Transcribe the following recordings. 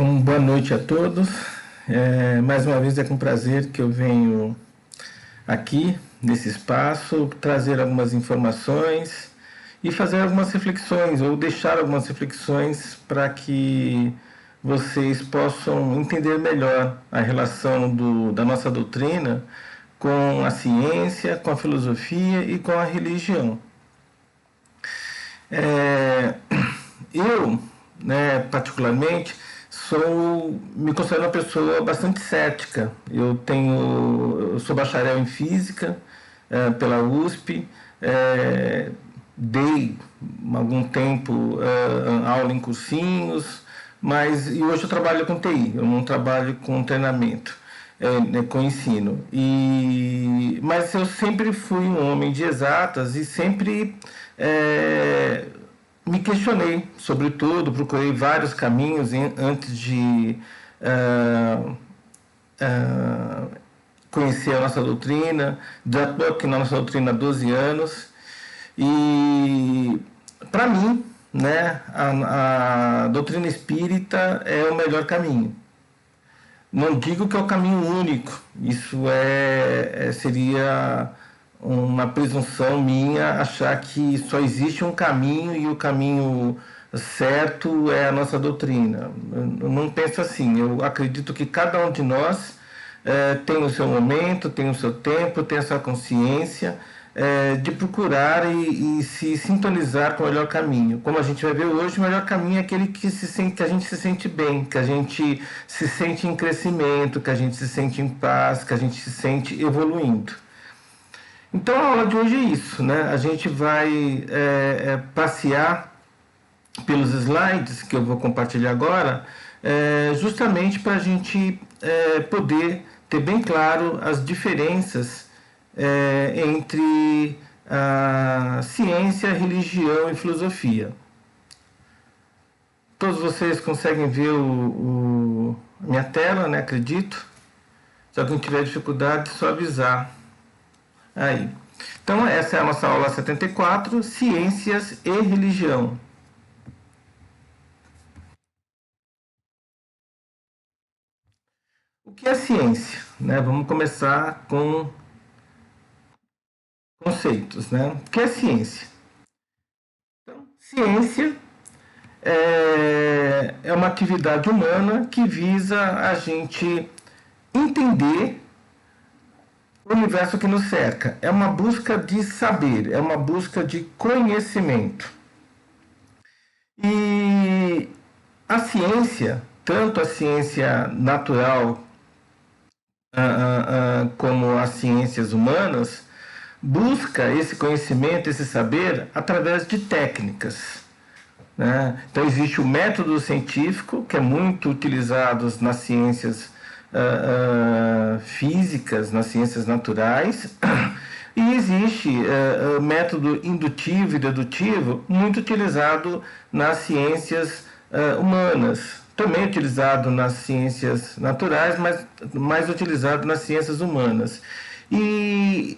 Então, boa noite a todos. Mais uma vez é com prazer que eu venho aqui nesse espaço trazer algumas informações e fazer algumas reflexões ou deixar algumas reflexões para que vocês possam entender melhor a relação da nossa doutrina com a ciência, com a filosofia e com a religião. Eu, particularmente, me considero uma pessoa bastante cética. Eu sou bacharel em física pela USP, dei algum tempo aula em cursinhos, e hoje eu trabalho com TI, eu não trabalho com treinamento, com ensino. Mas eu sempre fui um homem de exatas e sempre me questionei sobre tudo, procurei vários caminhos antes de conhecer a nossa doutrina. Já estou aqui na nossa doutrina há 12 anos e, para mim, a doutrina espírita é o melhor caminho. Não digo que é o caminho único, isso seria uma presunção minha achar que só existe um caminho e o caminho certo é a nossa doutrina. Eu não penso assim. Eu acredito que cada um de nós tem o seu momento, tem o seu tempo, tem a sua consciência de procurar e se sintonizar com o melhor caminho. Como a gente vai ver hoje, o melhor caminho é aquele que a gente se sente bem, que a gente se sente em crescimento, que a gente se sente em paz, que a gente se sente evoluindo. Então a aula de hoje é isso, A gente vai passear pelos slides que eu vou compartilhar agora, justamente para a gente poder ter bem claro as diferenças entre a ciência, religião e filosofia. Todos vocês conseguem ver a minha tela, acredito. Se alguém tiver dificuldade, é só avisar. Aí. Então, essa é a nossa aula 74, Ciências e Religião. O que é ciência? Vamos começar com conceitos. O que é ciência? Então, ciência é uma atividade humana que visa a gente entender o universo que nos cerca. É uma busca de saber, é uma busca de conhecimento. E a ciência, tanto a ciência natural como as ciências humanas, busca esse conhecimento, esse saber, através de técnicas. Então existe o método científico, que é muito utilizado nas ciências físicas, nas ciências naturais, e existe o método indutivo e dedutivo, muito utilizado nas ciências humanas, também utilizado nas ciências naturais, mas mais utilizado nas ciências humanas. E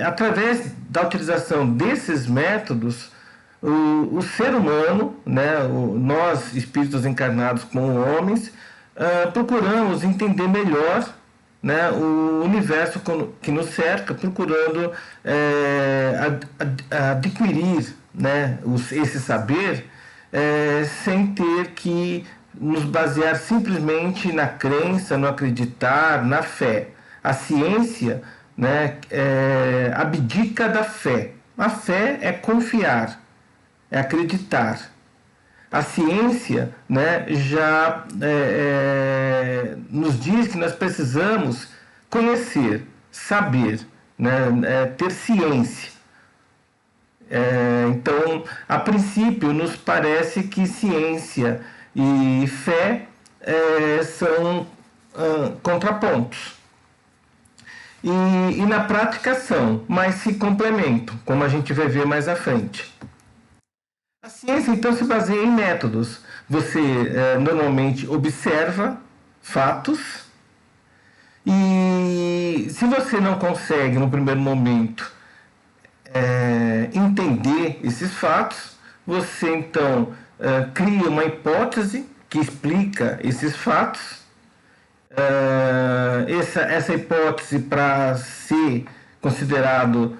através da utilização desses métodos, o ser humano, nós espíritos encarnados como homens, procuramos entender melhor o universo que nos cerca, procurando adquirir esse saber sem ter que nos basear simplesmente na crença, no acreditar, na fé. A ciência abdica da fé. A fé é confiar, é acreditar. A ciência já nos diz que nós precisamos conhecer, saber, ter ciência. Então, a princípio, nos parece que ciência e fé são contrapontos. E na prática são, mas se complementam, como a gente vai ver mais à frente. A ciência, então, se baseia em métodos. Você normalmente observa fatos e, se você não consegue, no primeiro momento, entender esses fatos, você, então, cria uma hipótese que explica esses fatos. Essa hipótese, para ser considerado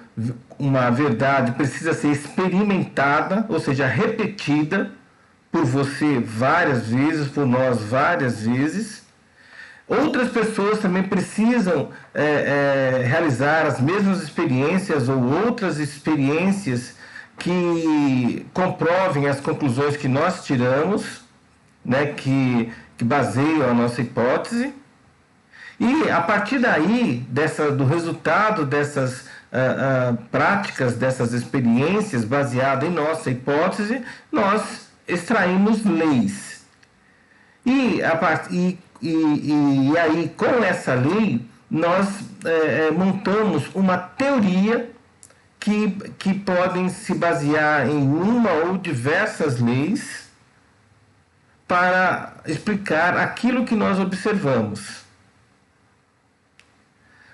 uma verdade, precisa ser experimentada, ou seja, repetida por você várias vezes, por nós várias vezes. Outras pessoas também precisam realizar as mesmas experiências ou outras experiências que comprovem as conclusões que nós tiramos, né, que baseiam a nossa hipótese. E a partir daí, do resultado dessas práticas, dessas experiências baseadas em nossa hipótese, nós extraímos leis. E aí, com essa lei, nós montamos uma teoria que podem se basear em uma ou diversas leis para explicar aquilo que nós observamos.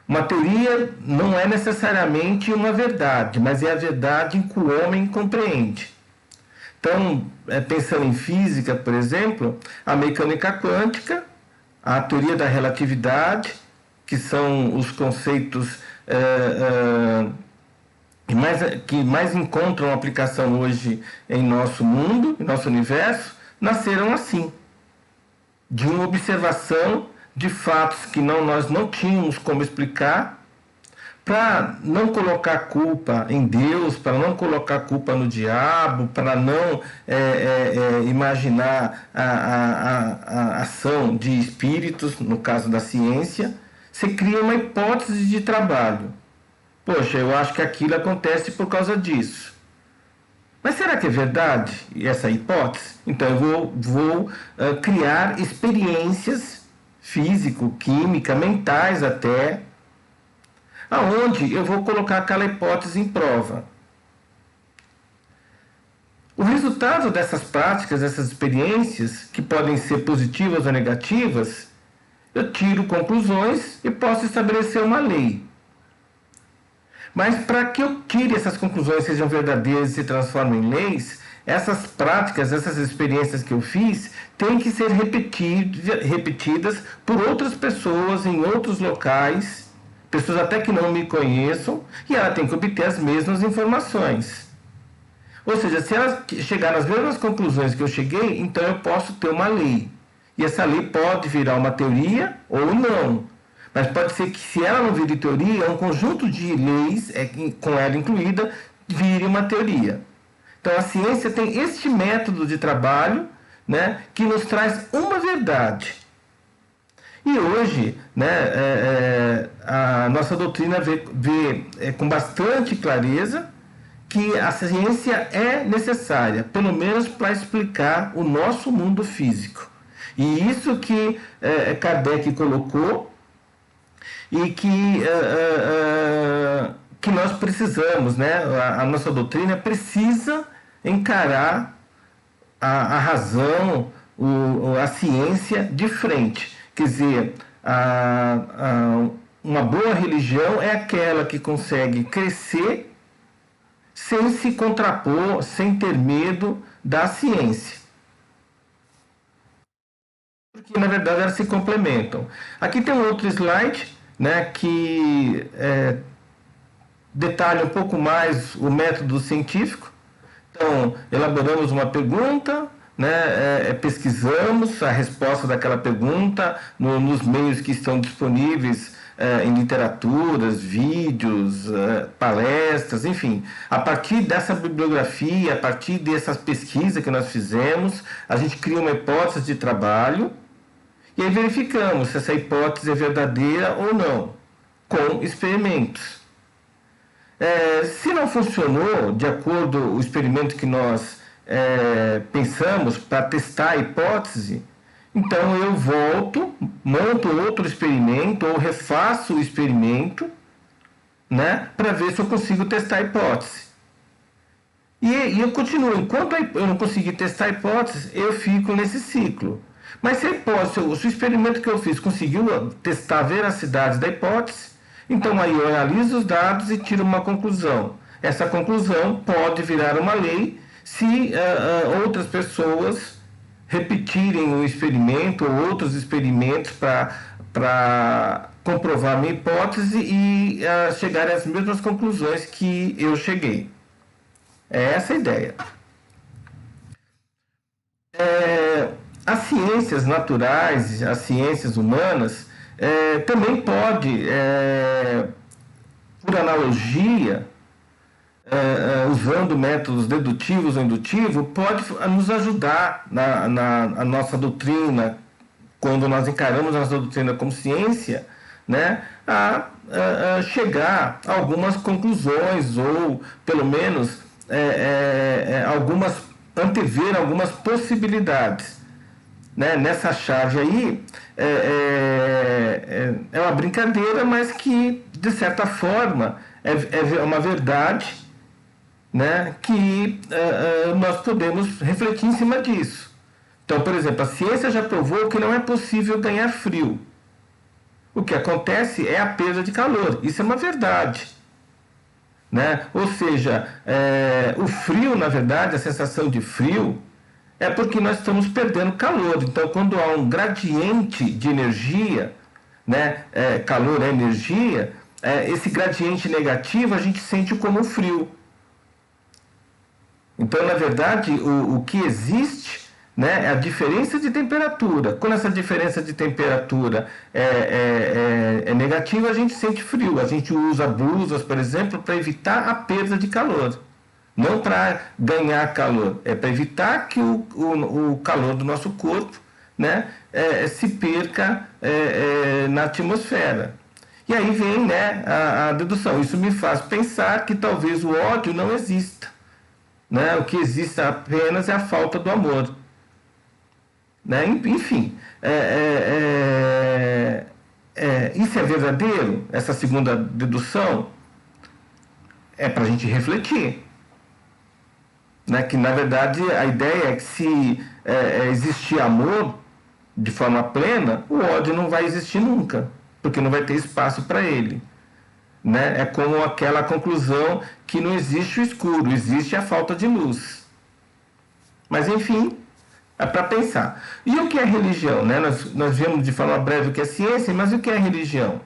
Uma teoria não é necessariamente uma verdade, mas é a verdade que o homem compreende. Então, pensando em física, por exemplo, a mecânica quântica, a teoria da relatividade, que são os conceitos que mais encontram aplicação hoje em nosso mundo, em nosso universo, nasceram assim, de uma observação de fatos que nós não tínhamos como explicar, para não colocar culpa em Deus, para não colocar culpa no diabo, para não imaginar a ação de espíritos, no caso da ciência. Você cria uma hipótese de trabalho. Poxa, eu acho que aquilo acontece por causa disso. Mas será que é verdade essa hipótese? Então eu vou criar experiências físico, química, mentais até, aonde eu vou colocar aquela hipótese em prova. O resultado dessas práticas, dessas experiências, que podem ser positivas ou negativas, eu tiro conclusões e posso estabelecer uma lei. Mas para que eu tire essas conclusões, sejam verdadeiras e se transformem em leis, essas práticas, essas experiências que eu fiz, têm que ser repetidas por outras pessoas em outros locais, pessoas até que não me conheçam, e ela tem que obter as mesmas informações. Ou seja, se ela chegar nas mesmas conclusões que eu cheguei, então eu posso ter uma lei. E essa lei pode virar uma teoria ou não. Mas pode ser que, se ela não vire teoria, um conjunto de leis, com ela incluída, vire uma teoria. Então a ciência tem este método de trabalho, né, que nos traz uma verdade. E hoje, né, a nossa doutrina vê com bastante clareza que a ciência é necessária, pelo menos para explicar o nosso mundo físico. E isso que Kardec colocou e que nós precisamos, né? A nossa doutrina precisa encarar a razão, a ciência de frente. Quer dizer, uma boa religião é aquela que consegue crescer sem se contrapor, sem ter medo da ciência. Porque, na verdade, elas se complementam. Aqui tem um outro slide, né, que detalha um pouco mais o método científico. Então, elaboramos uma pergunta, né, pesquisamos a resposta daquela pergunta nos meios que estão disponíveis em literaturas, vídeos, palestras, enfim. A partir dessa bibliografia, a partir dessas pesquisas que nós fizemos, a gente cria uma hipótese de trabalho e aí verificamos se essa hipótese é verdadeira ou não, com experimentos. Se não funcionou, de acordo com o experimento que nós pensamos para testar a hipótese, então eu volto, monto outro experimento ou refaço o experimento, né, para ver se eu consigo testar a hipótese. E eu continuo. Enquanto eu não conseguir testar a hipótese, eu fico nesse ciclo. Mas se o experimento que eu fiz conseguiu testar a veracidade da hipótese, então aí eu analiso os dados e tiro uma conclusão. Essa conclusão pode virar uma lei se outras pessoas repetirem o experimento ou outros experimentos para comprovar minha hipótese e chegarem às mesmas conclusões que eu cheguei. É essa a ideia. As ciências naturais, as ciências humanas, também pode, por analogia, usando métodos dedutivos ou indutivos, pode nos ajudar na nossa doutrina, quando nós encaramos a nossa doutrina como ciência, né, a chegar a algumas conclusões, ou pelo menos antever algumas possibilidades. Né? Nessa chave aí, é uma brincadeira, mas que, de certa forma, é uma verdade, né? Que nós podemos refletir em cima disso. Então, por exemplo, a ciência já provou que não é possível ganhar frio. O que acontece é a perda de calor. Isso é uma verdade. Né? Ou seja, o frio, na verdade, a sensação de frio, é porque nós estamos perdendo calor. Então, quando há um gradiente de energia, né, calor é energia, esse gradiente negativo a gente sente como frio. Então, na verdade, o que existe, né, é a diferença de temperatura. Quando essa diferença de temperatura é negativa, a gente sente frio. A gente usa blusas, por exemplo, para evitar a perda de calor. Não para ganhar calor, é para evitar que o calor do nosso corpo, né, se perca na atmosfera. E aí vem, né, a dedução. Isso me faz pensar que talvez o ódio não exista. Né? O que existe apenas é a falta do amor. Né? Enfim, isso é verdadeiro? Essa segunda dedução é para a gente refletir. Né, que na verdade a ideia é que se existir amor de forma plena, o ódio não vai existir nunca, porque não vai ter espaço para ele. Né? É como aquela conclusão que não existe o escuro, existe a falta de luz. Mas enfim, é para pensar. E o que é religião? Né? Nós vemos de forma breve o que é ciência, mas o que é religião?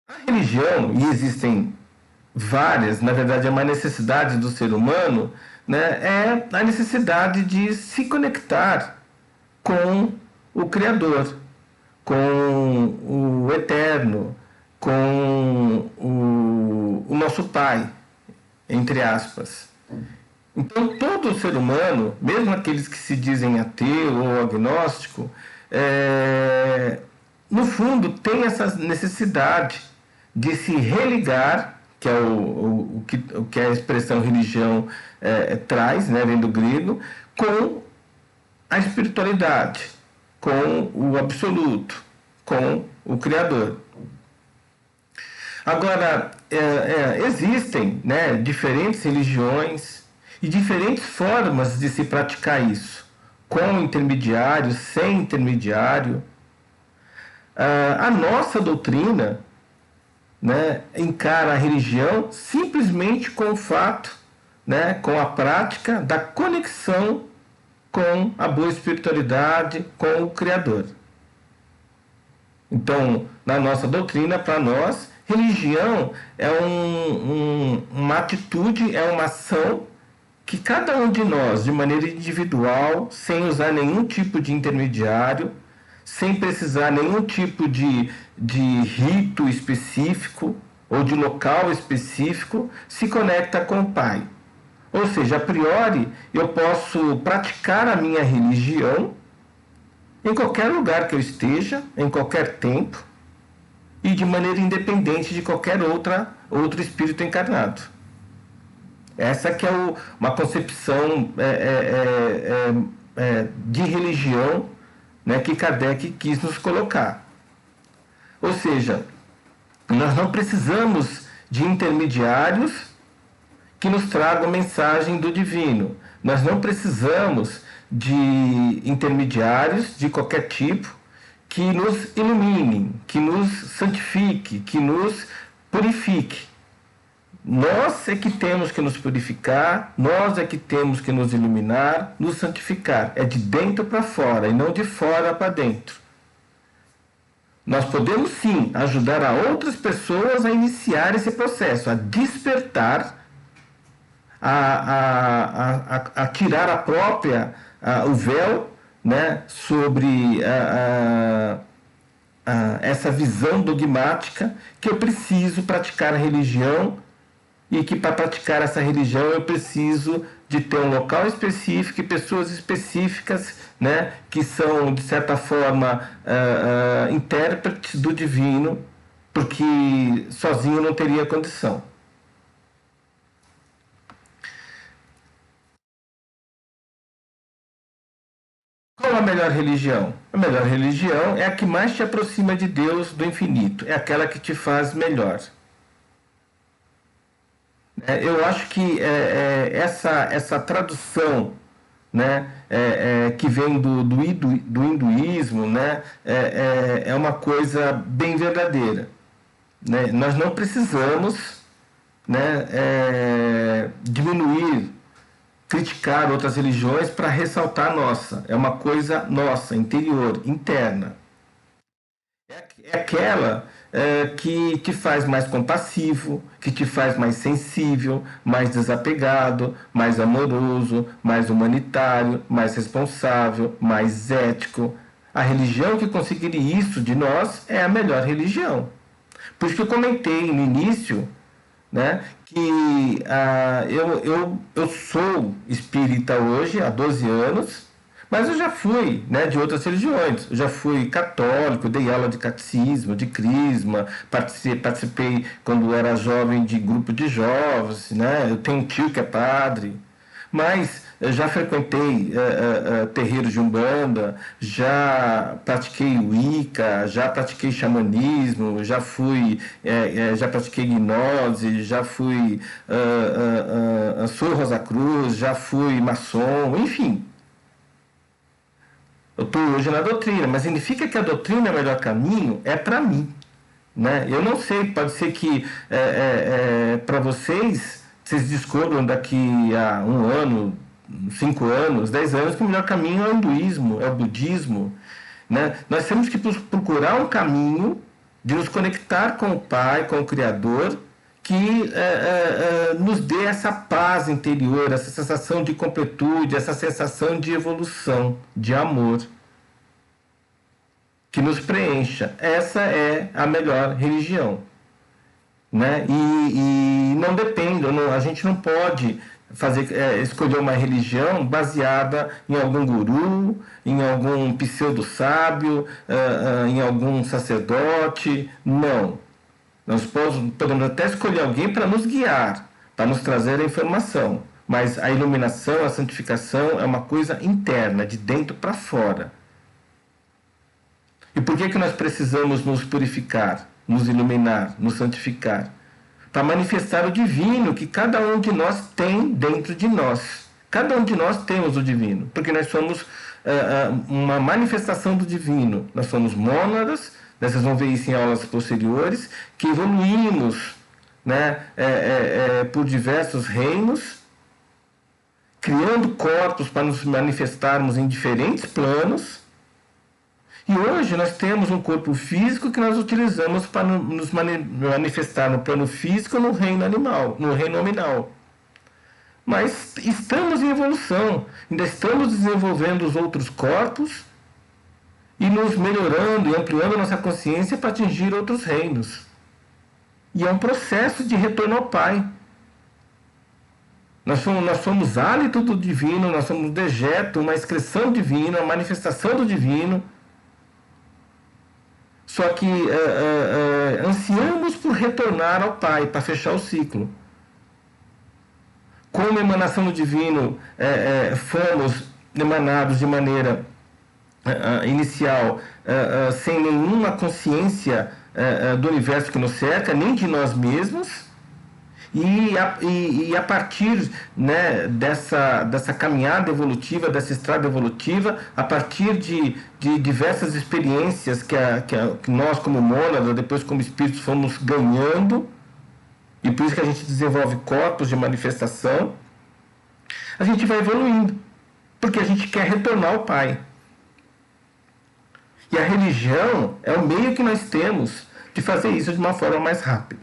A religião, e existem várias, na verdade é uma necessidade do ser humano, né, é a necessidade de se conectar com o Criador, com o Eterno, com o nosso Pai, entre aspas. Então todo ser humano, mesmo aqueles que se dizem ateu ou agnóstico, no fundo tem essa necessidade de se religar, que é o que a expressão religião traz, né, vem do grego, com a espiritualidade, com o absoluto, com o Criador. Agora, existem, né, diferentes religiões e diferentes formas de se praticar isso, com intermediário, sem intermediário. A nossa doutrina, né, encara a religião simplesmente com o fato, né, com a prática da conexão com a boa espiritualidade, com o Criador. Então, na nossa doutrina, para nós, religião é uma atitude, é uma ação que cada um de nós, de maneira individual, sem usar nenhum tipo de intermediário, sem precisar nenhum tipo de rito específico ou de local específico, se conecta com o Pai. Ou seja, a priori, eu posso praticar a minha religião em qualquer lugar que eu esteja, em qualquer tempo, e de maneira independente de qualquer outro espírito encarnado. Essa que é uma concepção de religião, né, que Kardec quis nos colocar. Ou seja, nós não precisamos de intermediários que nos tragam a mensagem do divino. Nós não precisamos de intermediários de qualquer tipo que nos iluminem, que nos santifique, que nos purifique. Nós é que temos que nos purificar, nós é que temos que nos iluminar, nos santificar. É de dentro para fora e não de fora para dentro. Nós podemos sim ajudar a outras pessoas a iniciar esse processo, a despertar, a tirar o véu, né, sobre essa visão dogmática que eu preciso praticar a religião e que para praticar essa religião eu preciso de ter um local específico e pessoas específicas, né, que são, de certa forma, intérpretes do divino, porque sozinho não teria condição. Qual a melhor religião? A melhor religião é a que mais te aproxima de Deus, do infinito, é aquela que te faz melhor. Eu acho que essa tradução, né, que vem do hinduísmo, né, é uma coisa bem verdadeira. Né? Nós não precisamos, né, diminuir, criticar outras religiões para ressaltar a nossa. É uma coisa nossa, interior, interna. É aquela que te faz mais compassivo, que te faz mais sensível, mais desapegado, mais amoroso, mais humanitário, mais responsável, mais ético. A religião que conseguiria isso de nós é a melhor religião. Por isso que eu comentei no início, né, que eu sou espírita hoje há 12 anos, mas eu já fui, né, de outras religiões. Eu já fui católico, dei aula de catecismo, de crisma, participei quando era jovem de grupo de jovens, né? Eu tenho um tio que é padre, mas eu já frequentei terreiros de Umbanda, já pratiquei Wicca, já pratiquei xamanismo, já pratiquei gnose, já fui sou Rosa Cruz, já fui maçom, enfim. Eu estou hoje na doutrina, mas significa que a doutrina é o melhor caminho? É para mim. Né? Eu não sei, pode ser que para vocês discordam daqui a 1 ano, 5 anos, 10 anos, que o melhor caminho é o hinduísmo, é o budismo. Né? Nós temos que procurar um caminho de nos conectar com o Pai, com o Criador, que nos dê essa paz interior, essa sensação de completude, essa sensação de evolução, de amor, que nos preencha. Essa é a melhor religião. Né? E não depende, a gente não pode escolher uma religião baseada em algum guru, em algum pseudo-sábio, em algum sacerdote. Não. Nós podemos até escolher alguém para nos guiar, para nos trazer a informação, mas a iluminação, a santificação é uma coisa interna, de dentro para fora. E por que nós precisamos nos purificar, nos iluminar, nos santificar? Para manifestar o divino que cada um de nós tem dentro de nós. Cada um de nós temos o divino, porque nós somos uma manifestação do divino. Nós somos mônadas. Vocês vão ver isso em aulas posteriores, que evoluímos, né, por diversos reinos, criando corpos para nos manifestarmos em diferentes planos. E hoje nós temos um corpo físico que nós utilizamos para nos manifestar no plano físico no reino animal, no reino nominal. Mas estamos em evolução, ainda estamos desenvolvendo os outros corpos e nos melhorando e ampliando nossa consciência para atingir outros reinos. E é um processo de retorno ao Pai. Nós somos hálito do divino, nós somos dejeto, uma excreção divina, uma manifestação do divino. Só que ansiamos por retornar ao Pai, para fechar o ciclo. Como emanação do divino, fomos emanados de maneira inicial, sem nenhuma consciência do universo que nos cerca, nem de nós mesmos, e a partir, né, dessa caminhada evolutiva, dessa estrada evolutiva, a partir de diversas experiências que nós como mônada, depois como espíritos, fomos ganhando, e por isso que a gente desenvolve corpos de manifestação, a gente vai evoluindo, porque a gente quer retornar ao Pai. E a religião é o meio que nós temos de fazer isso de uma forma mais rápida.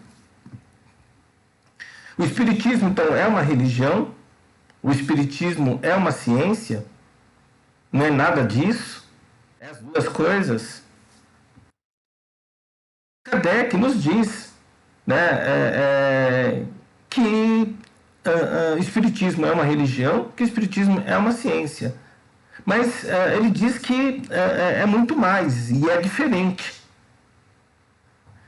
O Espiritismo, então, é uma religião, o Espiritismo é uma ciência, não é nada disso, é as duas coisas. Kardec nos diz, né, que o Espiritismo é uma religião, que o Espiritismo é uma ciência. Mas ele diz que é muito mais e é diferente.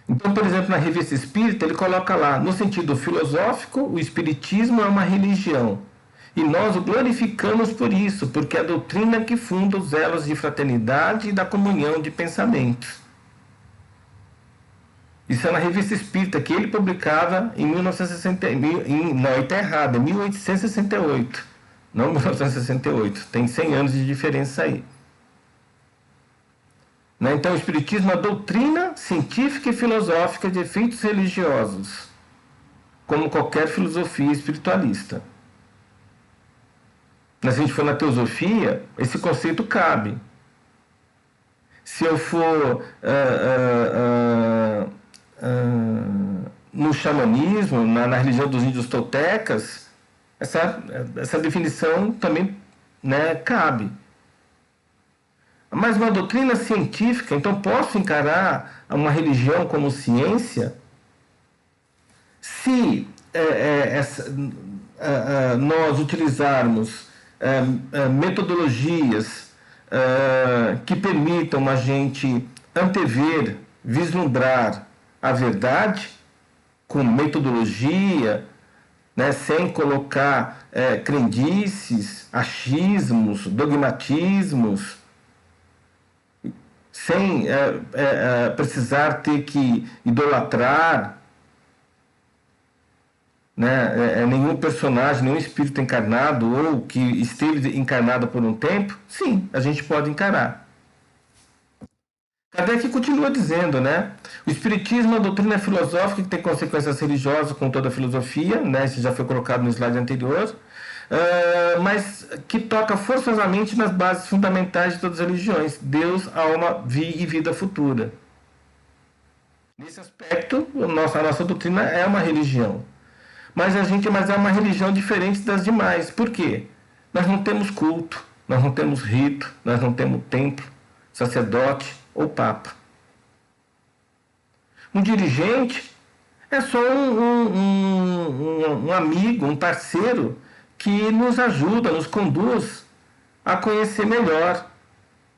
Então, por exemplo, na Revista Espírita, ele coloca lá, no sentido filosófico, o Espiritismo é uma religião. E nós o glorificamos por isso, porque é a doutrina que funda os elos de fraternidade e da comunhão de pensamentos. Isso é na Revista Espírita, que ele publicava em 1960, não, está errado, é 1868, não 1968, tem 100 anos de diferença aí. Então, o Espiritismo é a doutrina científica e filosófica de efeitos religiosos, como qualquer filosofia espiritualista. Se a gente for na teosofia, esse conceito cabe. Se eu for no xamanismo, na religião dos índios toltecas, essa definição também, né, cabe. Mas uma doutrina científica, então posso encarar uma religião como ciência se nós utilizarmos metodologias que permitam a gente antever, vislumbrar a verdade com metodologia, né, sem colocar crendices, achismos, dogmatismos, sem precisar ter que idolatrar, né, nenhum personagem, nenhum espírito encarnado ou que esteve encarnado por um tempo, sim, a gente pode encarar. Kardec continua dizendo, né? O Espiritismo é uma doutrina filosófica que tem consequências religiosas com toda a filosofia, né? Isso já foi colocado no slide anterior, mas que toca forçosamente nas bases fundamentais de todas as religiões: Deus, alma e vida futura. Nesse aspecto, a nossa doutrina é uma religião. Mas é uma religião diferente das demais. Por quê? Nós não temos culto, nós não temos rito, nós não temos templo, sacerdote ou papa. Um dirigente é só um amigo, um parceiro que nos ajuda, nos conduz a conhecer melhor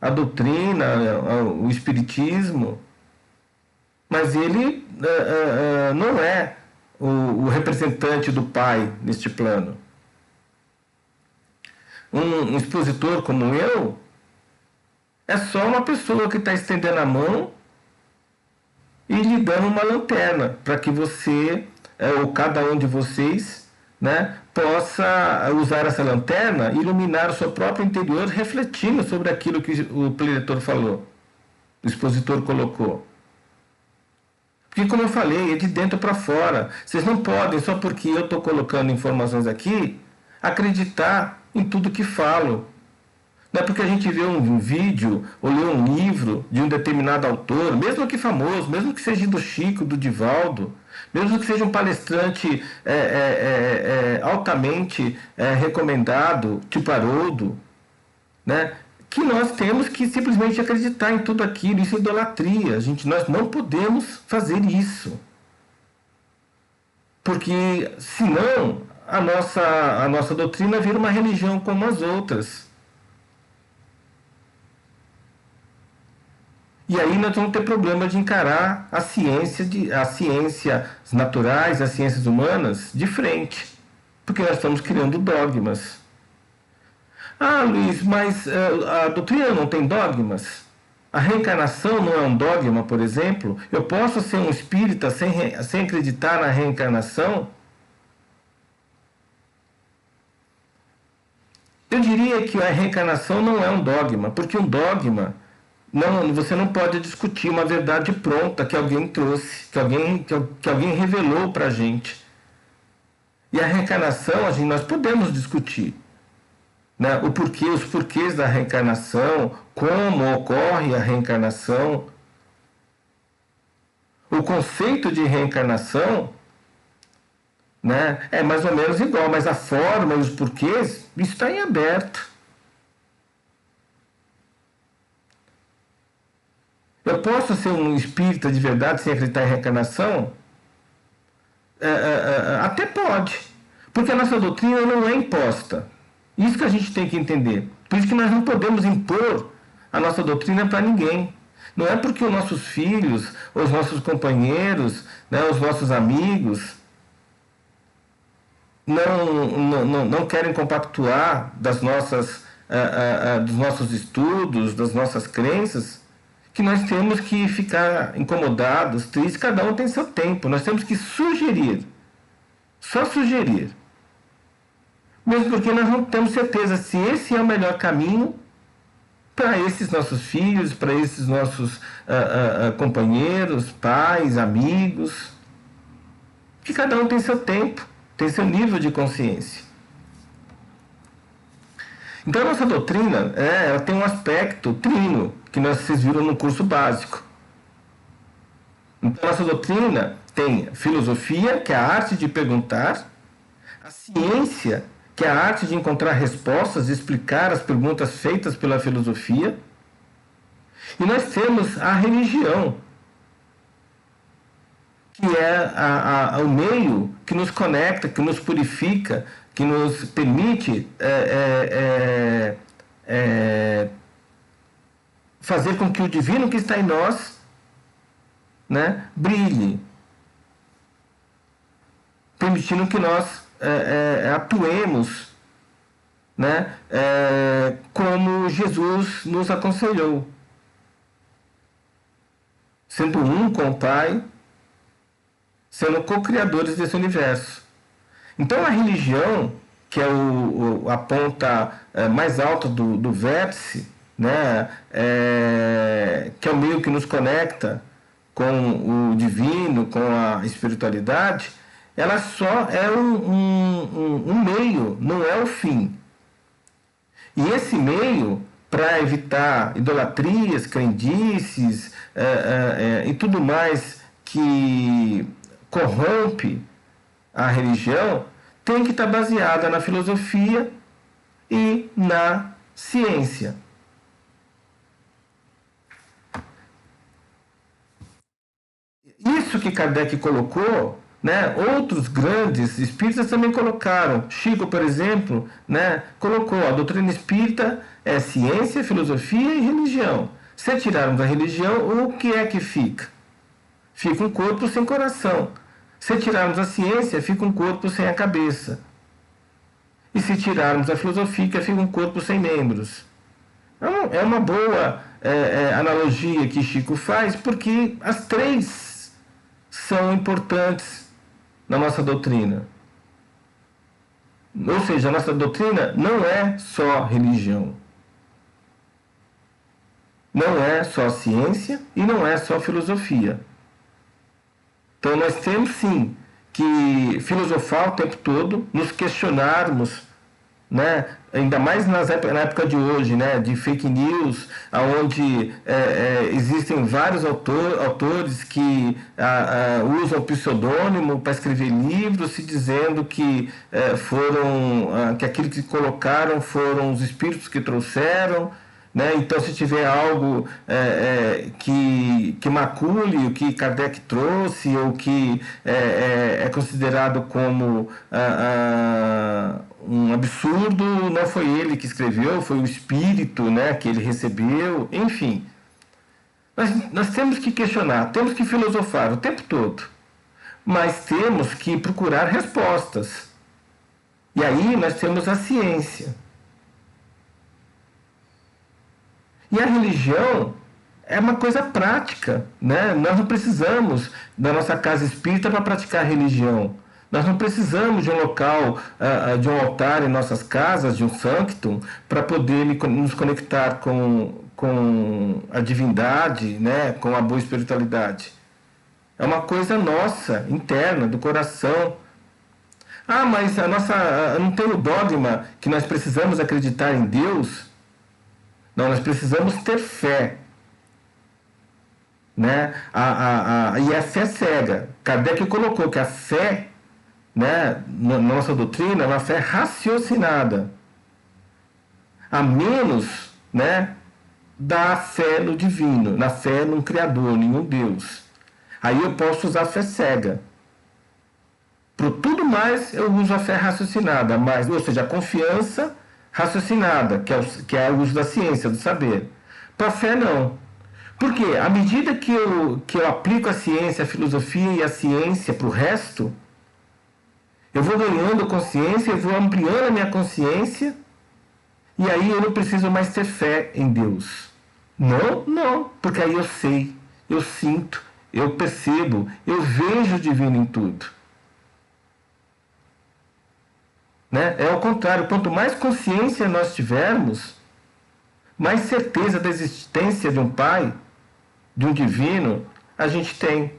a doutrina, o espiritismo. Mas ele não é o representante do Pai neste plano. Um expositor como eu é só uma pessoa que está estendendo a mão e lhe dando uma lanterna para que você, ou cada um de vocês, né, possa usar essa lanterna e iluminar o seu próprio interior, refletindo sobre aquilo que o preletor falou, o expositor colocou. Porque, como eu falei, é de dentro para fora. Vocês não podem, só porque eu estou colocando informações aqui, acreditar em tudo que falo. Não é porque a gente vê um vídeo ou lê um livro de um determinado autor, mesmo que famoso, mesmo que seja do Chico, do Divaldo, mesmo que seja um palestrante altamente recomendado, tipo Haroldo, né? Que nós temos que simplesmente acreditar em tudo aquilo. Isso é idolatria. Nós não podemos fazer isso. Porque, senão, a nossa doutrina vira uma religião como as outras. E aí nós vamos ter problema de encarar as ciências naturais, as ciências humanas, de frente. Porque nós estamos criando dogmas. Ah, Luiz, mas a doutrina não tem dogmas? A reencarnação não é um dogma, por exemplo? Eu posso ser um espírita sem acreditar na reencarnação? Eu diria que a reencarnação não é um dogma, porque um dogma Não, você não pode discutir uma verdade pronta que alguém trouxe, que alguém revelou para a gente. E a reencarnação, nós podemos discutir, né? O porquê, os porquês da reencarnação, como ocorre a reencarnação. O conceito de reencarnação, né, é mais ou menos igual, mas a forma e os porquês, isso está em aberto. Eu posso ser um espírita de verdade sem acreditar em reencarnação? Até pode, porque a nossa doutrina não é imposta. Isso que a gente tem que entender. Por isso que nós não podemos impor a nossa doutrina para ninguém. Não é porque os nossos filhos, os nossos companheiros, né, os nossos amigos não querem compactuar das nossas, dos nossos estudos, das nossas crenças, que nós temos que ficar incomodados, tristes. Cada um tem seu tempo. Nós temos que sugerir, só sugerir. Mesmo porque nós não temos certeza se esse é o melhor caminho para esses nossos filhos, para esses nossos companheiros, pais, amigos. Que cada um tem seu tempo, tem seu nível de consciência. Então a nossa doutrina, ela tem um aspecto trino, que vocês viram no curso básico. Então a nossa doutrina tem filosofia, que é a arte de perguntar, a ciência, que é a arte de encontrar respostas e explicar as perguntas feitas pela filosofia, e nós temos a religião, que é o meio que nos conecta, que nos purifica, que nos permite fazer com que o divino que está em nós, né, brilhe, permitindo que nós atuemos, né, como Jesus nos aconselhou, sendo um com o Pai, sendo co-criadores desse universo. Então a religião, que é a ponta mais alta do vértice, né, que é o meio que nos conecta com o divino, com a espiritualidade, ela só é um meio, não é o fim. E esse meio, para evitar idolatrias, crendices e tudo mais que corrompe a religião, tem que estar baseada na filosofia e na ciência. Isso que Kardec colocou, né, outros grandes espíritas também colocaram. Chico, por exemplo, né, colocou: a doutrina espírita é ciência, filosofia e religião. Se tirarmos a religião, o que é que fica? Fica um corpo sem coração. Se tirarmos a ciência, fica um corpo sem a cabeça. E se tirarmos a filosofia, fica um corpo sem membros. É uma boa analogia que Chico faz, porque as três são importantes na nossa doutrina. Ou seja, a nossa doutrina não é só religião. Não é só ciência e não é só filosofia. Então nós temos sim que filosofar o tempo todo, nos questionarmos, né? Ainda mais na época de hoje, né? De fake news, onde existem vários autores que usam pseudônimo para escrever livros, se dizendo que que aquilo que colocaram foram os espíritos que trouxeram. Né? Então, se tiver algo que macule o que Kardec trouxe, ou que é considerado como um absurdo, não foi ele que escreveu, foi o espírito, né, que ele recebeu, enfim. Nós temos que questionar, temos que filosofar o tempo todo, mas temos que procurar respostas. E aí nós temos a ciência. E a religião é uma coisa prática, né? Nós não precisamos da nossa casa espírita para praticar a religião. Nós não precisamos de um local, de um altar em nossas casas, de um sanctum, para poder nos conectar com com a divindade, né, com a boa espiritualidade. É uma coisa nossa, interna, do coração. Ah, mas não tem o dogma que nós precisamos acreditar em Deus? Não, nós precisamos ter fé. Né? E a fé cega. Kardec colocou que a fé, né, na nossa doutrina, é uma fé raciocinada. A menos, né, da fé no divino, na fé num Criador, em um Deus. Aí eu posso usar a fé cega. Para tudo mais eu uso a fé raciocinada, ou seja, a confiança raciocinada, que é o uso da ciência, do saber. Para a fé não. Porque à medida que eu aplico a ciência, a filosofia e a ciência para o resto, eu vou ganhando consciência, eu vou ampliando a minha consciência, e aí eu não preciso mais ter fé em Deus. Não, porque aí eu sei, eu sinto, eu percebo, eu vejo o divino em tudo. Né? É ao contrário, quanto mais consciência nós tivermos, mais certeza da existência de um Pai, de um divino, a gente tem.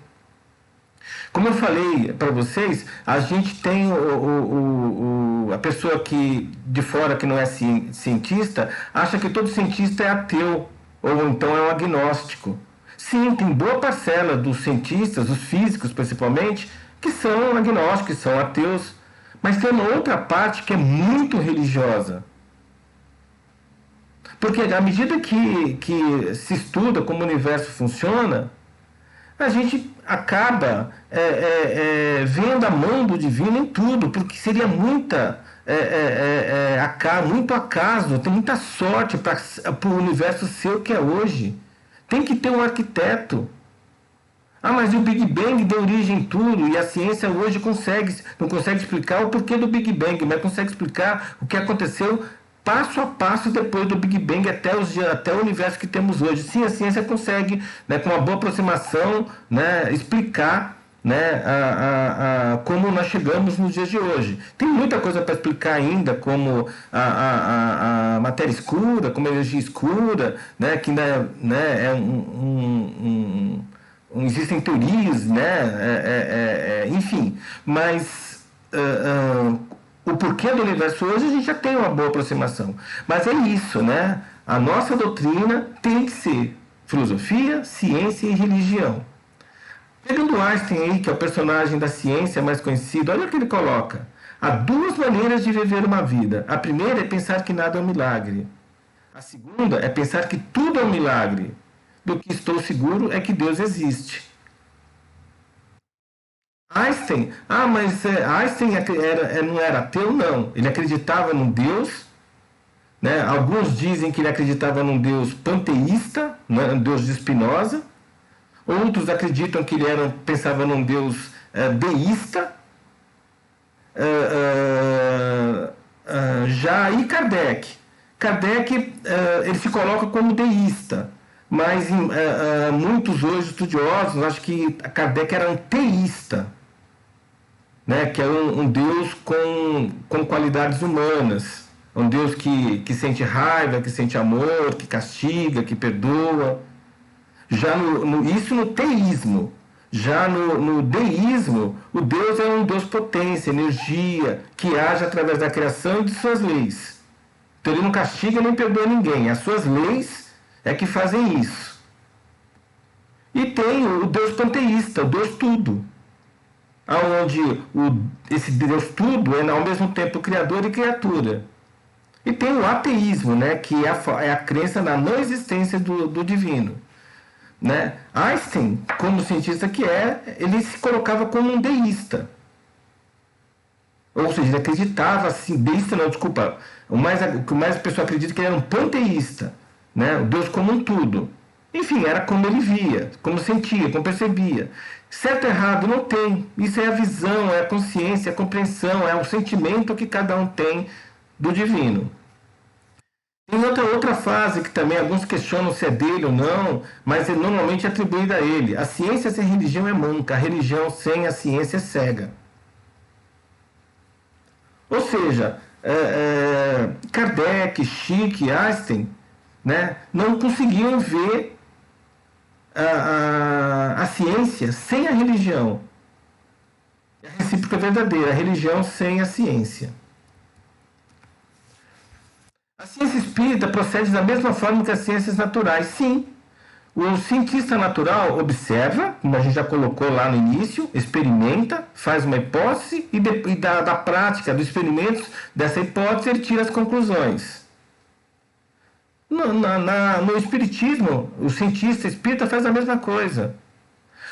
Como eu falei para vocês, a gente tem a pessoa que de fora que não é cientista, acha que todo cientista é ateu, ou então é um agnóstico. Sim, tem boa parcela dos cientistas, os físicos principalmente, que são agnósticos, que são ateus. Mas tem uma outra parte que é muito religiosa. Porque à medida que se estuda como o universo funciona, a gente acaba vendo a mão do divino em tudo, porque seria muito acaso, tem muita sorte para o universo ser o que é hoje. Tem que ter um arquiteto. Ah, mas o Big Bang deu origem em tudo, e a ciência hoje não consegue explicar o porquê do Big Bang, mas consegue explicar o que aconteceu passo a passo depois do Big Bang até o universo que temos hoje. Sim, a ciência consegue, né, com uma boa aproximação, né, explicar, né, como nós chegamos nos dias de hoje. Tem muita coisa para explicar ainda, como a matéria escura, como a energia escura, né, que ainda, né, existem teorias, né, enfim, mas o porquê do universo hoje a gente já tem uma boa aproximação. Mas é isso, né? A nossa doutrina tem que ser filosofia, ciência e religião. Pegando Einstein aí, que é o personagem da ciência mais conhecido, olha o que ele coloca. Há duas maneiras de viver uma vida. A primeira é pensar que nada é um milagre. A segunda é pensar que tudo é um milagre. Do que estou seguro é que Deus existe. Einstein, mas Einstein não era ateu? Não. Ele acreditava num Deus, né? Alguns dizem que ele acreditava num Deus panteísta, né? Um Deus de Spinoza. Outros acreditam que ele pensava num Deus deísta. Já aí Kardec, ele se coloca como deísta. Mas muitos hoje estudiosos acham que Kardec era um teísta, né? Que é um Deus com qualidades humanas, um Deus que sente raiva, que sente amor, que castiga, que perdoa. Já isso no teísmo. Já no deísmo, o Deus é um Deus potência, energia, que age através da criação e de suas leis. Então ele não castiga nem perdoa ninguém, as suas leis é que fazem isso. E tem o Deus panteísta, o Deus tudo, onde esse Deus tudo é ao mesmo tempo criador e criatura. E tem o ateísmo, né, que é a crença na não existência do divino. Né? Einstein, como cientista que ele se colocava como um deísta. Ou seja, ele acreditava assim, deísta não, desculpa, o que mais a pessoa acredita é que ele era um panteísta. Né? O Deus como um tudo. Enfim, era como ele via, como sentia, como percebia. Certo ou errado não tem. Isso é a visão, é a consciência, é a compreensão, é o sentimento que cada um tem do divino. Tem outra fase que também alguns questionam se é dele ou não, mas é normalmente atribuída a ele. A ciência sem religião é manca, a religião sem a ciência é cega. Ou seja, Kardec, Schick, Einstein né, não conseguiam ver a ciência sem a religião. A recíproca é verdadeira, a religião sem a ciência. A ciência espírita procede da mesma forma que as ciências naturais, sim. O cientista natural observa, como a gente já colocou lá no início, experimenta, faz uma hipótese e da prática, dos experimentos dessa hipótese, ele tira as conclusões. No espiritismo, o cientista espírita faz a mesma coisa.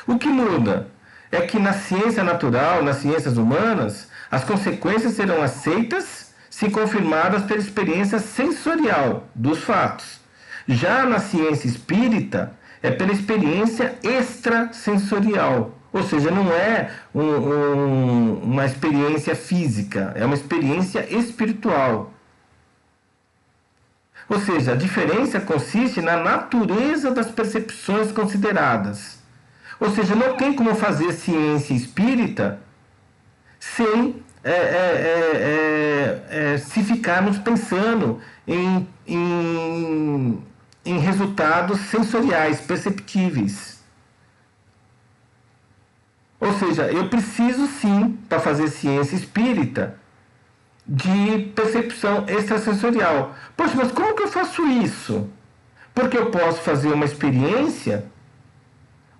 O que muda é que na ciência natural, nas ciências humanas, as consequências serão aceitas se confirmadas pela experiência sensorial dos fatos. Já na ciência espírita, é pela experiência extrasensorial. Ou seja, não é uma experiência física, é uma experiência espiritual. Ou seja, a diferença consiste na natureza das percepções consideradas. Ou seja, não tem como fazer ciência espírita sem se ficarmos pensando em resultados sensoriais, perceptíveis. Ou seja, eu preciso sim, para fazer ciência espírita, de percepção extrasensorial. Poxa, mas como que eu faço isso? Porque eu posso fazer uma experiência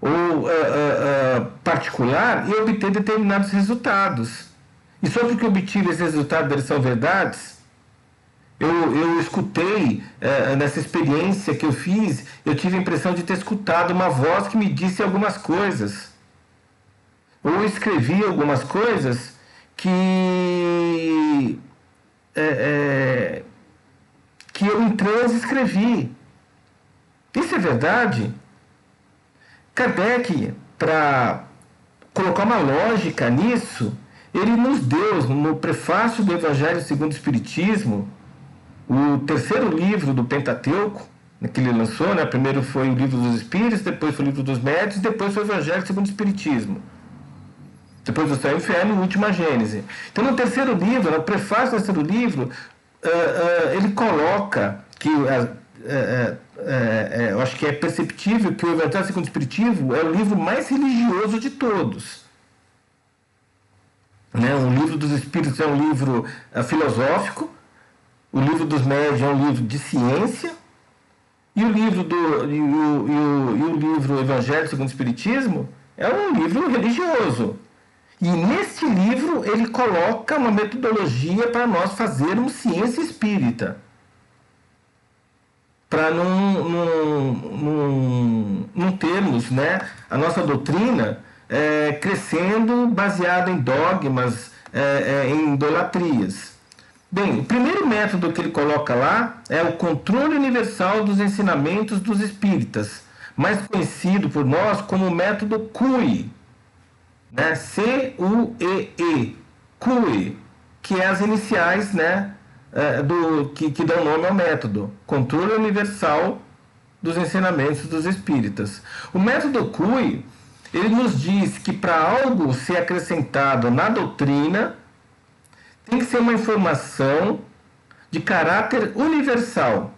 ou particular e obter determinados resultados. E só porque eu obtive esses resultados, eles são verdades? Eu escutei, nessa experiência que eu fiz, eu tive a impressão de ter escutado uma voz que me disse algumas coisas. Ou eu escrevi algumas coisas que eu em transe escrevi. Isso é verdade? Kardec, para colocar uma lógica nisso, ele nos deu, no prefácio do Evangelho segundo o Espiritismo, o terceiro livro do Pentateuco, que ele lançou, né? Primeiro foi o Livro dos Espíritos, depois foi o Livro dos Médiuns, depois foi o Evangelho segundo o Espiritismo. Depois do Céu e o Inferno, a Última Gênese. Então, no terceiro livro, no prefácio do terceiro livro, ele coloca que eu acho que é perceptível que o Evangelho segundo o Espiritismo é o livro mais religioso de todos. Né? O Livro dos Espíritos é um livro filosófico, o Livro dos Médiuns é um livro de ciência, e o livro Evangelho segundo o Espiritismo é um livro religioso. E neste livro ele coloca uma metodologia para nós fazermos ciência espírita. Para não termos, né, a nossa doutrina crescendo baseada em dogmas, em idolatrias. Bem, o primeiro método que ele coloca lá é o controle universal dos ensinamentos dos espíritas, mais conhecido por nós como o método CUE, né? C-U-E-E, CUE, que é as iniciais, né, que dão nome ao método, controle universal dos ensinamentos dos espíritas. O método CUE, ele nos diz que para algo ser acrescentado na doutrina, tem que ser uma informação de caráter universal.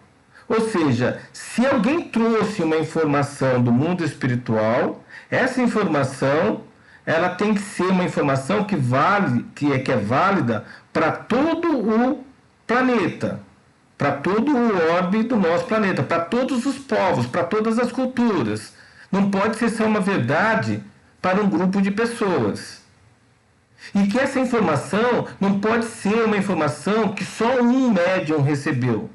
Ou seja, se alguém trouxe uma informação do mundo espiritual, essa informação ela tem que ser uma informação que é válida para todo o planeta, para todo o orbe do nosso planeta, para todos os povos, para todas as culturas. Não pode ser só uma verdade para um grupo de pessoas. E que essa informação não pode ser uma informação que só um médium recebeu,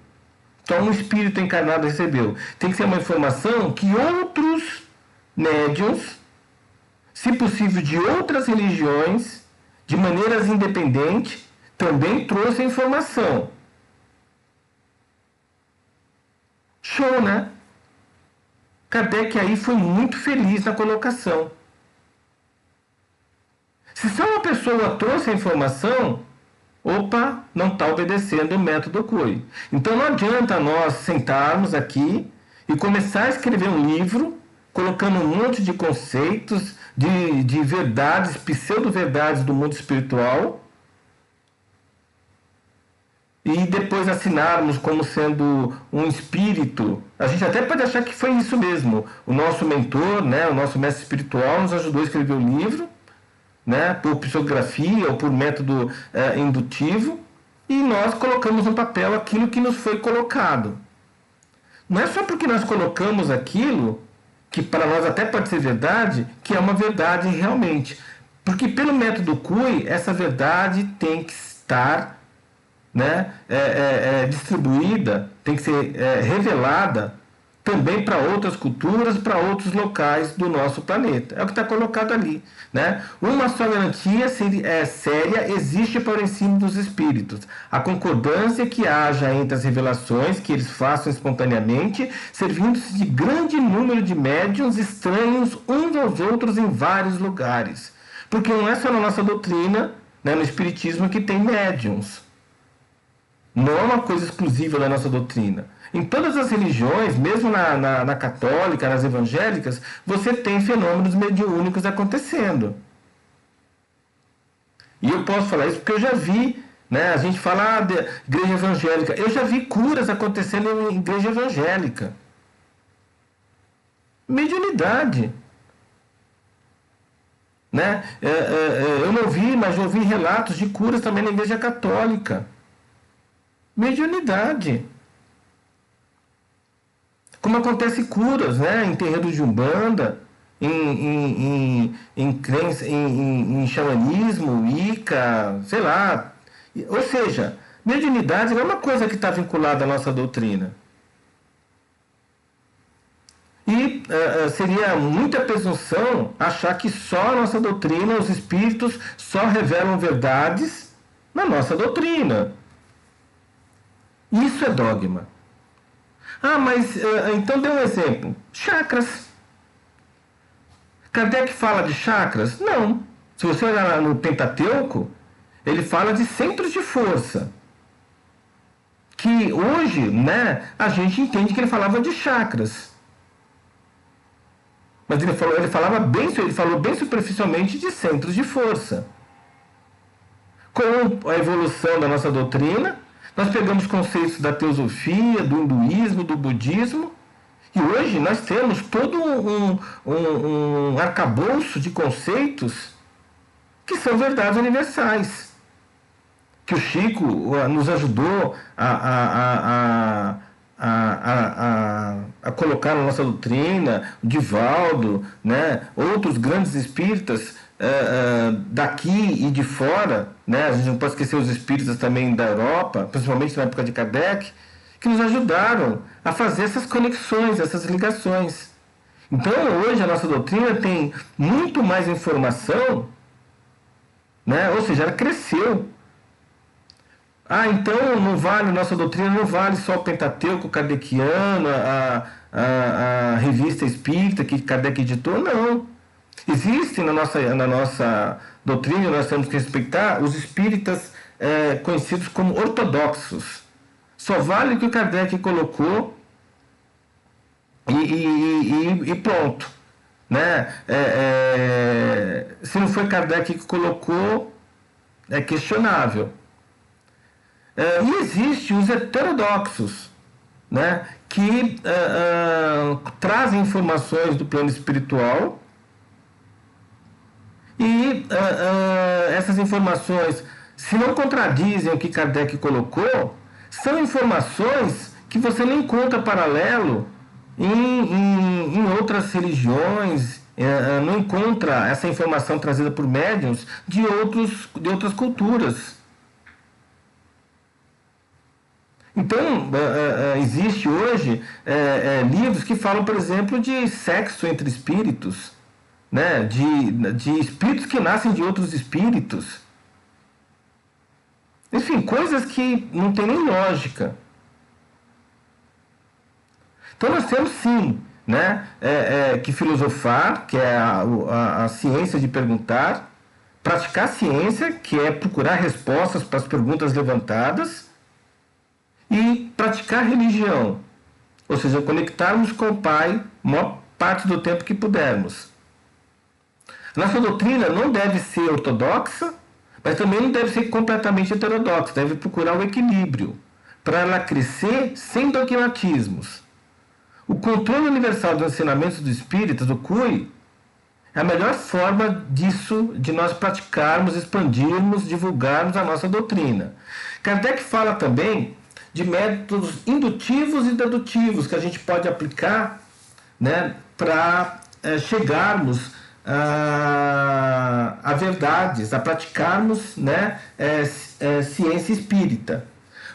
só um espírito encarnado recebeu. Tem que ser uma informação que outros médiums, se possível de outras religiões, de maneiras independentes, também trouxe a informação. Show, né? Kardec aí foi muito feliz na colocação. Se só uma pessoa trouxe a informação, opa, não está obedecendo o método CUE. Então não adianta nós sentarmos aqui e começar a escrever um livro, colocando um monte de conceitos, de verdades, pseudo-verdades do mundo espiritual, e depois assinarmos como sendo um espírito. A gente até pode achar que foi isso mesmo. O nosso mentor, né, o nosso mestre espiritual nos ajudou a escrever o livro, né, por psicografia ou por método indutivo, e nós colocamos no papel aquilo que nos foi colocado. Não é só porque nós colocamos aquilo, que para nós até pode ser verdade, que é uma verdade realmente. Porque pelo método CUI, essa verdade tem que estar, né, distribuída, tem que ser revelada também para outras culturas, para outros locais do nosso planeta. É o que está colocado ali. Né? Uma só garantia séria existe para o ensino dos espíritos. A concordância que haja entre as revelações, que eles façam espontaneamente, servindo-se de grande número de médiuns estranhos uns aos outros em vários lugares. Porque não é só na nossa doutrina, né, no espiritismo, que tem médiuns. Não é uma coisa exclusiva da nossa doutrina. Em todas as religiões, mesmo na católica, nas evangélicas, você tem fenômenos mediúnicos acontecendo. E eu posso falar isso porque eu já vi, né? A gente fala de igreja evangélica. Eu já vi curas acontecendo em igreja evangélica. Mediunidade. Né? Eu não vi, mas eu ouvi relatos de curas também na igreja católica. Mediunidade. Como acontece curas, né, em terreiro de Umbanda, em xamanismo, Wicca, sei lá. Ou seja, mediunidade não é uma coisa que está vinculada à nossa doutrina. E seria muita presunção achar que só a nossa doutrina, os espíritos, só revelam verdades na nossa doutrina. Isso é dogma. Ah, mas então dê um exemplo. Chakras. Kardec fala de chakras? Não. Se você olhar no Pentateuco, ele fala de centros de força. Que hoje, né, a gente entende que ele falava de chakras. Mas ele falou bem superficialmente de centros de força. Com a evolução da nossa doutrina, nós pegamos conceitos da teosofia, do hinduísmo, do budismo, e hoje nós temos todo um arcabouço de conceitos que são verdades universais. Que o Chico nos ajudou a colocar na nossa doutrina, o Divaldo, né, outros grandes espíritas daqui e de fora, né, a gente não pode esquecer os espíritas também da Europa, principalmente na época de Kardec, que nos ajudaram a fazer essas conexões, essas ligações. Então, hoje, a nossa doutrina tem muito mais informação, né, ou seja, ela cresceu. Ah, então não vale, nossa doutrina não vale só o Pentateuco kardeciano, a revista espírita que Kardec editou, não. Existem na nossa doutrina, nós temos que respeitar os espíritas conhecidos como ortodoxos. Só vale o que o Kardec colocou e pronto. Né? Se não foi Kardec que colocou, é questionável. E existem os heterodoxos, né? Que trazem informações do plano espiritual e essas informações, se não contradizem o que Kardec colocou, são informações que você não encontra paralelo em outras religiões, não encontra essa informação trazida por médiuns de outras culturas. Então, existe hoje livros que falam, por exemplo, de sexo entre espíritos, né? de espíritos que nascem de outros espíritos. Enfim, coisas que não tem nem lógica. Então nós temos sim, né, que filosofar, que é a ciência de perguntar, praticar a ciência, que é procurar respostas para as perguntas levantadas, e praticar religião, ou seja, conectarmos com o Pai a maior parte do tempo que pudermos. Nossa doutrina não deve ser ortodoxa, Mas também não deve ser completamente heterodoxa, deve procurar o equilíbrio, para ela crescer sem dogmatismos. O controle universal dos ensinamentos do Espírito, do CUI, é a melhor forma disso, de nós praticarmos, expandirmos, divulgarmos a nossa doutrina. Kardec fala também de métodos indutivos e dedutivos que a gente pode aplicar, né, para chegarmos a verdades, a praticarmos, né, ciência espírita.